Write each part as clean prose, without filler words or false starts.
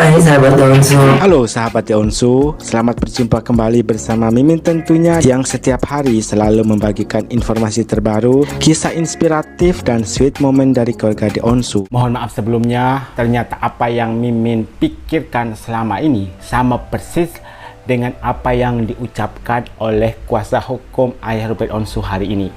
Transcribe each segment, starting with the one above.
Hai sahabat Onsu. Halo sahabat Onsu, selamat berjumpa kembali bersama Mimin tentunya yang setiap hari selalu membagikan informasi terbaru, kisah inspiratif dan sweet moment dari keluarga di Onsu. Mohon maaf sebelumnya, ternyata apa yang Mimin pikirkan selama ini sama persis dengan apa yang diucapkan oleh kuasa hukum ayah Ruben Onsu hari ini.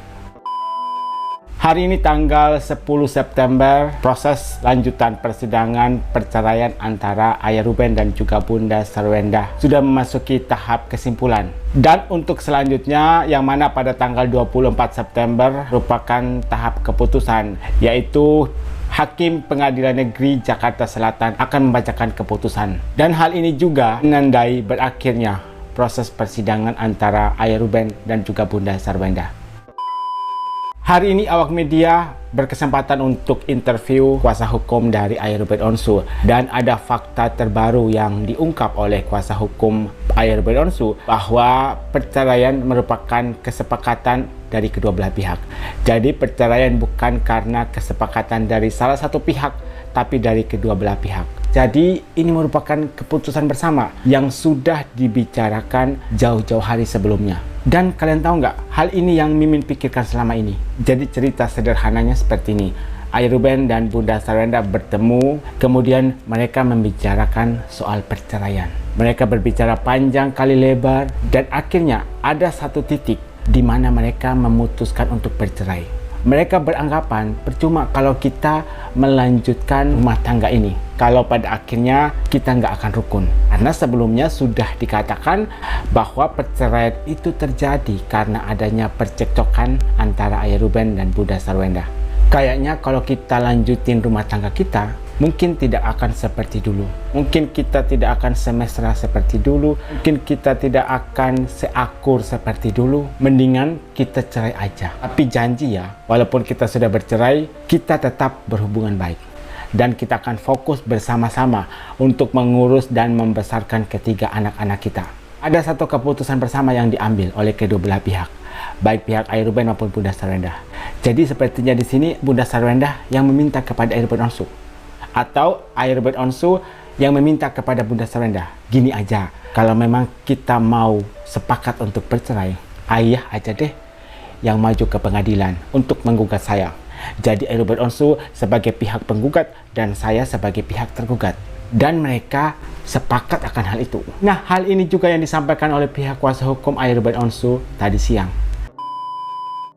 Hari ini tanggal 10 September, proses lanjutan persidangan perceraian antara Ayah Ruben dan juga Bunda Sarwenda sudah memasuki tahap kesimpulan. Dan untuk selanjutnya, yang mana pada tanggal 24 September merupakan tahap keputusan, yaitu Hakim Pengadilan Negeri Jakarta Selatan akan membacakan keputusan. Dan hal ini juga menandai berakhirnya proses persidangan antara Ayah Ruben dan juga Bunda Sarwenda. Hari ini awak media berkesempatan untuk interview kuasa hukum dari Ayah Ruben Onsu, dan ada fakta terbaru yang diungkap oleh kuasa hukum Ayah Ruben Onsu bahwa perceraian merupakan kesepakatan dari kedua belah pihak. Jadi perceraian bukan karena kesepakatan dari salah satu pihak, tapi dari kedua belah pihak. Jadi ini merupakan keputusan bersama yang sudah dibicarakan jauh-jauh hari sebelumnya. Dan kalian tahu nggak, hal ini yang Mimin pikirkan selama ini. Jadi cerita sederhananya seperti ini. Ayah Ruben dan Bunda Sarwenda bertemu, kemudian mereka membicarakan soal perceraian. Mereka berbicara panjang kali lebar, dan akhirnya ada satu titik di mana mereka memutuskan untuk bercerai. Mereka beranggapan percuma kalau kita melanjutkan rumah tangga ini, kalau pada akhirnya kita nggak akan rukun. Karena sebelumnya sudah dikatakan bahwa perceraian itu terjadi karena adanya percekcokan antara Ayah Ruben dan Bunda Sarwenda. Kayaknya kalau kita lanjutin rumah tangga kita, mungkin tidak akan seperti dulu. Mungkin kita tidak akan semesra seperti dulu. Mungkin kita tidak akan seakur seperti dulu. Mendingan kita cerai aja. Tapi janji ya, walaupun kita sudah bercerai, kita tetap berhubungan baik. Dan kita akan fokus bersama-sama untuk mengurus dan membesarkan ketiga anak-anak kita. Ada satu keputusan bersama yang diambil oleh kedua belah pihak, baik pihak Ayah Ruben maupun Bunda Sarwenda. Jadi sepertinya di sini Bunda Sarwenda yang meminta kepada Ayah Ruben Onsu, atau Ayah Ruben Onsu yang meminta kepada Bunda Sarwenda. Gini aja, kalau memang kita mau sepakat untuk bercerai, ayah aja deh yang maju ke pengadilan untuk menggugat saya. Jadi Ayah Ruben Onsu sebagai pihak penggugat dan saya sebagai pihak tergugat. Dan mereka sepakat akan hal itu. Nah, hal ini juga yang disampaikan oleh pihak kuasa hukum Ayah Ruben Onsu tadi siang.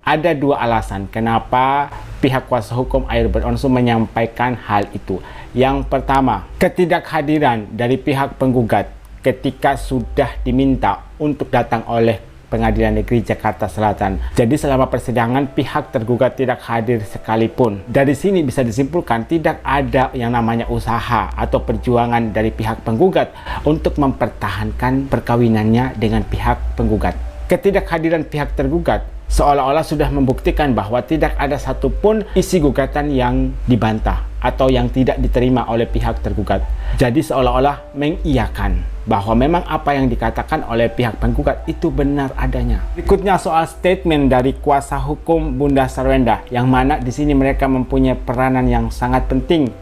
Ada dua alasan kenapa pihak kuasa hukum Ayah Ruben Onsu menyampaikan hal itu. Yang pertama, ketidakhadiran dari pihak penggugat ketika sudah diminta untuk datang oleh Pengadilan Negeri Jakarta Selatan. Jadi selama persidangan pihak tergugat tidak hadir sekalipun. Dari sini bisa disimpulkan tidak ada yang namanya usaha atau perjuangan dari pihak penggugat untuk mempertahankan perkawinannya dengan pihak penggugat. Ketidakhadiran pihak tergugat seolah-olah sudah membuktikan bahwa tidak ada satupun isi gugatan yang dibantah atau yang tidak diterima oleh pihak tergugat. Jadi seolah-olah mengiyakan bahwa memang apa yang dikatakan oleh pihak penggugat itu benar adanya. Berikutnya soal statement dari kuasa hukum Bunda Sarwenda, yang mana di sini mereka mempunyai peranan yang sangat penting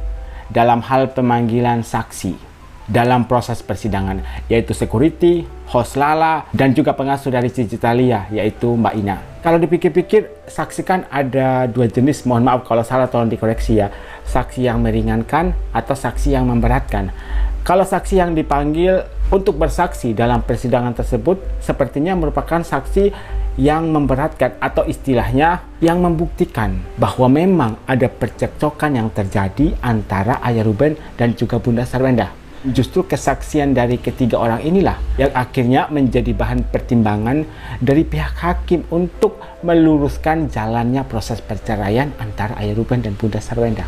dalam hal pemanggilan saksi dalam proses persidangan, yaitu security, host Lala, dan juga pengasuh dari Cici Thalia, yaitu Mbak Ina. Kalau dipikir-pikir, saksi kan ada dua jenis, mohon maaf kalau salah tolong dikoreksi ya. Saksi yang meringankan atau saksi yang memberatkan. Kalau saksi yang dipanggil untuk bersaksi dalam persidangan tersebut sepertinya merupakan saksi yang memberatkan, atau istilahnya yang membuktikan bahwa memang ada percekcokan yang terjadi antara Ayah Ruben dan juga Bunda Sarwenda. Justru kesaksian dari ketiga orang inilah yang akhirnya menjadi bahan pertimbangan dari pihak hakim untuk meluruskan jalannya proses perceraian antara Ayah Ruben dan Bunda Sarwenda.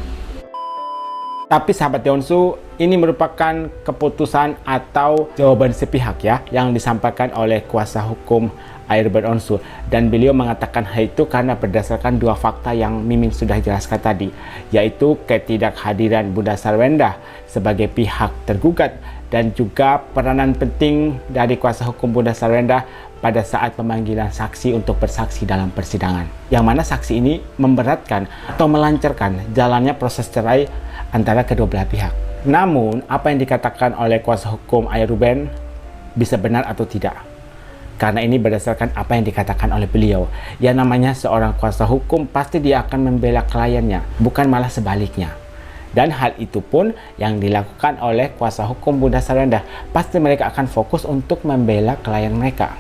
Tapi sahabat Onsu, ini merupakan keputusan atau jawaban sepihak ya yang disampaikan oleh kuasa hukum Ayah Ruben Onsu, dan beliau mengatakan hal itu karena berdasarkan dua fakta yang Mimin sudah jelaskan tadi, yaitu ketidakhadiran Bunda Sarwenda sebagai pihak tergugat dan juga peranan penting dari kuasa hukum Bunda Sarwenda pada saat pemanggilan saksi untuk bersaksi dalam persidangan, yang mana saksi ini memberatkan atau melancarkan jalannya proses cerai antara kedua belah pihak. Namun, apa yang dikatakan oleh kuasa hukum ayah Ruben bisa benar atau tidak. Karena ini berdasarkan apa yang dikatakan oleh beliau. Yang namanya seorang kuasa hukum pasti dia akan membela kliennya, bukan malah sebaliknya. Dan hal itu pun yang dilakukan oleh kuasa hukum Bunda Sarwendah. Pasti mereka akan fokus untuk membela klien mereka.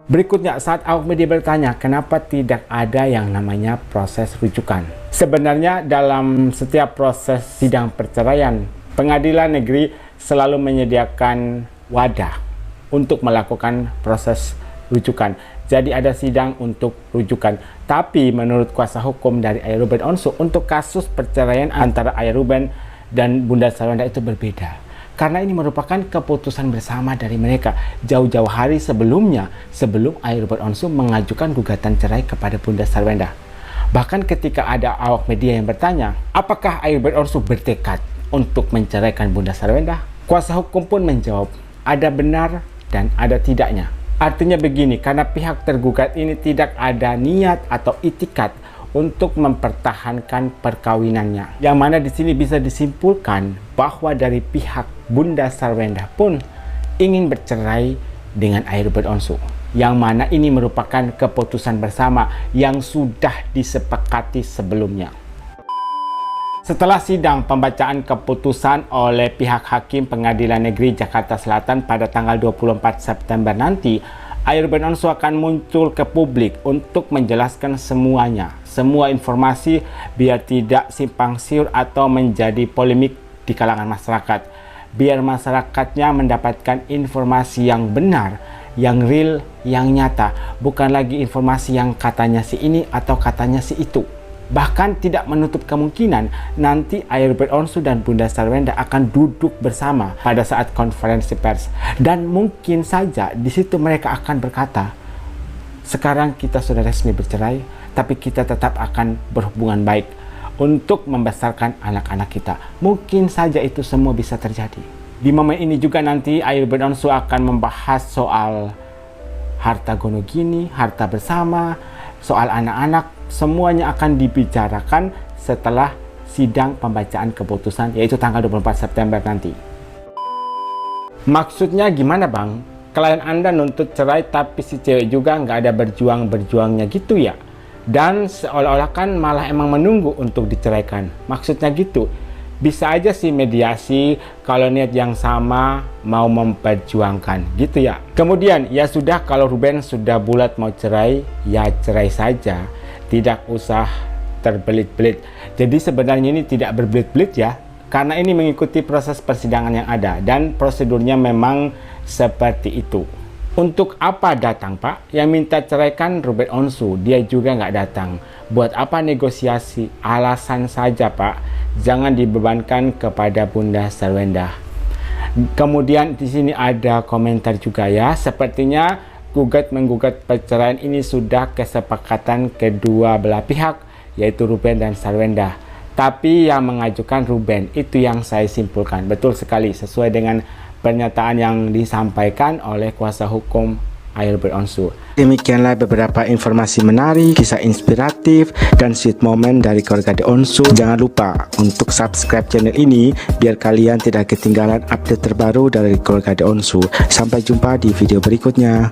Berikutnya, saat awak media bertanya kenapa tidak ada yang namanya proses rujukan. Sebenarnya dalam setiap proses sidang perceraian, pengadilan negeri selalu menyediakan wadah untuk melakukan proses rujukan. Jadi ada sidang untuk rujukan. Tapi menurut kuasa hukum dari ayah Ruben Onsu, untuk kasus perceraian antara ayah Ruben dan Bunda Sarwendah itu berbeda. Karena ini merupakan keputusan bersama dari mereka jauh-jauh hari sebelumnya, sebelum ayah Ruben Onsu mengajukan gugatan cerai kepada Bunda Sarwendah. Bahkan ketika ada awak media yang bertanya, apakah ayah Ruben Onsu bertekad untuk menceraikan Bunda Sarwendah? Kuasa hukum pun menjawab, ada benar dan ada tidaknya. Artinya begini, karena pihak tergugat ini tidak ada niat atau itikat untuk mempertahankan perkawinannya. Yang mana di sini bisa disimpulkan bahwa dari pihak Bunda Sarwendah pun ingin bercerai dengan ayah Ruben Onsu. Yang mana ini merupakan keputusan bersama yang sudah disepakati sebelumnya. Setelah sidang pembacaan keputusan oleh pihak Hakim Pengadilan Negeri Jakarta Selatan pada tanggal 24 September nanti, ayah Ruben Onsu akan muncul ke publik untuk menjelaskan semuanya, semua informasi biar tidak simpang siur atau menjadi polemik di kalangan masyarakat. Biar masyarakatnya mendapatkan informasi yang benar, yang real, yang nyata, bukan lagi informasi yang katanya si ini atau katanya si itu. Bahkan tidak menutup kemungkinan nanti ayah Ruben Onsu dan Bunda Sarwendah akan duduk bersama pada saat konferensi pers. Dan mungkin saja di situ mereka akan berkata, sekarang kita sudah resmi bercerai, tapi kita tetap akan berhubungan baik untuk membesarkan anak-anak kita. Mungkin saja itu semua bisa terjadi. Di momen ini juga nanti ayah Ruben Onsu akan membahas soal harta gono gini, harta bersama, soal anak-anak. Semuanya akan dibicarakan setelah sidang pembacaan keputusan, yaitu tanggal 24 September nanti. Maksudnya gimana bang? Klien Anda nuntut cerai tapi si cewek juga nggak ada berjuang-berjuangnya gitu ya? Dan seolah-olah kan malah emang menunggu untuk diceraikan. Maksudnya gitu. Bisa aja sih mediasi kalau niat yang sama mau memperjuangkan gitu ya. Kemudian ya sudah, kalau Ruben sudah bulat mau cerai, ya cerai saja. Tidak usah terbelit-belit. Jadi sebenarnya ini tidak berbelit-belit ya. Karena ini mengikuti proses persidangan yang ada. Dan prosedurnya memang seperti itu. Untuk apa datang pak? Yang minta cerai kan Ruben Onsu. Dia juga nggak datang. Buat apa negosiasi? Alasan saja pak. Jangan dibebankan kepada Bunda Sarwendah. Kemudian di sini ada komentar juga ya. Sepertinya gugat-menggugat perceraian ini sudah kesepakatan kedua belah pihak, yaitu Ruben dan Sarwendah. Tapi yang mengajukan Ruben, itu yang saya simpulkan. Betul sekali, sesuai dengan pernyataan yang disampaikan oleh kuasa hukum ayah Ruben Onsu. Demikianlah beberapa informasi menarik, kisah inspiratif, dan sweet moment dari keluarga The Onsu. Jangan lupa untuk subscribe channel ini biar kalian tidak ketinggalan update terbaru dari keluarga The Onsu. Sampai jumpa di video berikutnya.